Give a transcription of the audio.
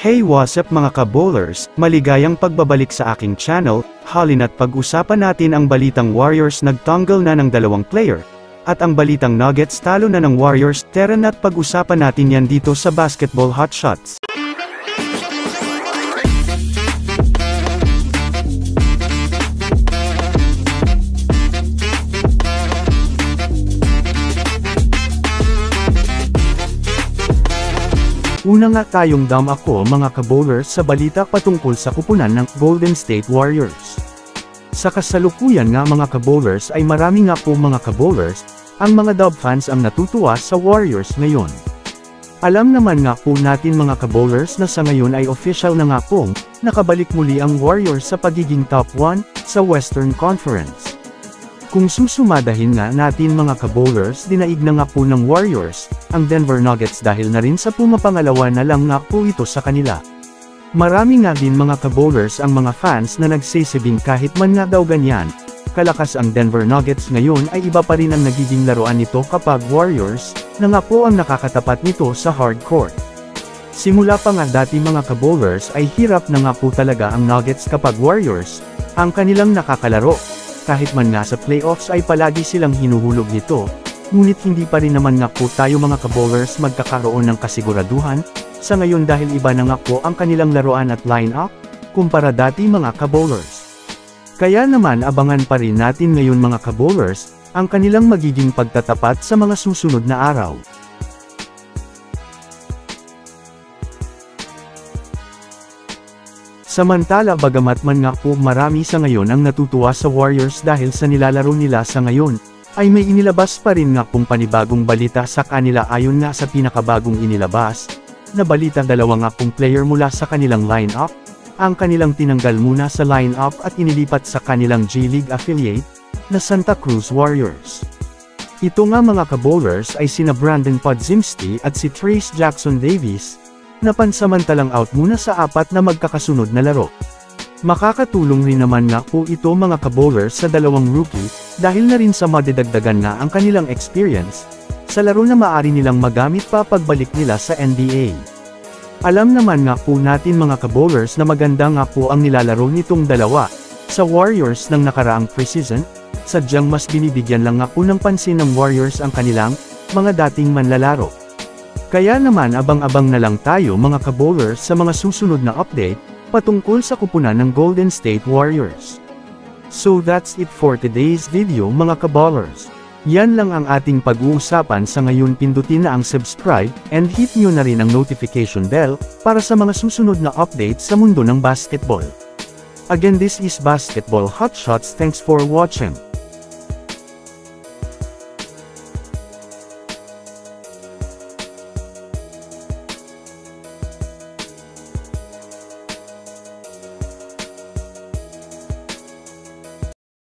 Hey, what's up mga ka-bowlers, maligayang pagbabalik sa aking channel. Halina't pag-usapan natin ang balitang Warriors nagtanggal na ng 2 player, at ang balitang Nuggets talo na ng Warriors. Tara na't pag-usapan natin yan dito sa Basketball Hotshots. Una nga tayong ako mga ka-bowlers sa balita patungkol sa kupunan ng Golden State Warriors. Sa kasalukuyan nga mga ka-bowlers ay marami nga po mga ka-bowlers, ang mga Dub fans ang natutuwa sa Warriors ngayon. Alam naman nga po natin mga ka-bowlers na sa ngayon ay official na nga pong nakabalik muli ang Warriors sa pagiging top 1 sa Western Conference. Kung susumadahin nga natin mga ka-bowlers, dinaig na nga po ng Warriors ang Denver Nuggets dahil na rin sa pumapangalawa na lang nga po ito sa kanila. Marami nga din mga ka-bowlers ang mga fans na nagsisibing kahit man nga daw ganyan, kalakas ang Denver Nuggets ngayon ay iba pa rin ang nagiging laruan nito kapag Warriors na nga po ang nakakatapat nito sa hardcourt. Simula pa nga dati mga ka-bowlers ay hirap na nga po talaga ang Nuggets kapag Warriors ang kanilang nakakalaro. Kahit man nga sa playoffs ay palagi silang hinuhulog nito, ngunit hindi pa rin naman nga po tayo mga ka-bowlers magkakaroon ng kasiguraduhan, sa ngayon dahil iba na nga po ang kanilang laruan at line-up, kumpara dati mga ka-bowlers. Kaya naman abangan pa rin natin ngayon mga ka-bowlers, ang kanilang magiging pagtatapat sa mga susunod na araw. Samantala bagamat man nga po marami sa ngayon ang natutuwa sa Warriors dahil sa nilalaro nila sa ngayon, ay may inilabas pa rin nga pong panibagong balita sa kanila ayon nga sa pinakabagong inilabas, na balita 2 nga pong player mula sa kanilang lineup, ang kanilang tinanggal muna sa lineup at inilipat sa kanilang G-League affiliate, na Santa Cruz Warriors. Ito nga mga ka-bowlers ay sina Brandon Podziemski at si Trayce Jackson-Davis, na pansamantalang out muna sa 4 na magkakasunod na laro. Makakatulong rin naman nga po ito mga ka-bowlers sa 2 rookie, dahil na rin sa madidagdagan nga ang kanilang experience, sa laro na maaari nilang magamit pa pagbalik nila sa NBA. Alam naman nga po natin mga ka-bowlers na maganda nga po ang nilalaro nitong 2, sa Warriors ng nakaraang preseason, sadyang mas binibigyan lang nga po ng pansin ng Warriors ang kanilang mga dating manlalaro. Kaya naman abang-abang na lang tayo mga ka-bowlers sa mga susunod na update, patungkol sa kupunan ng Golden State Warriors. So that's it for today's video mga ka-bowlers. Yan lang ang ating pag-uusapan sa ngayon. Pindutin na ang subscribe, and hit nyo na rin ang notification bell, para sa mga susunod na updates sa mundo ng basketball. Again, this is Basketball Hotshots. Thanks for watching.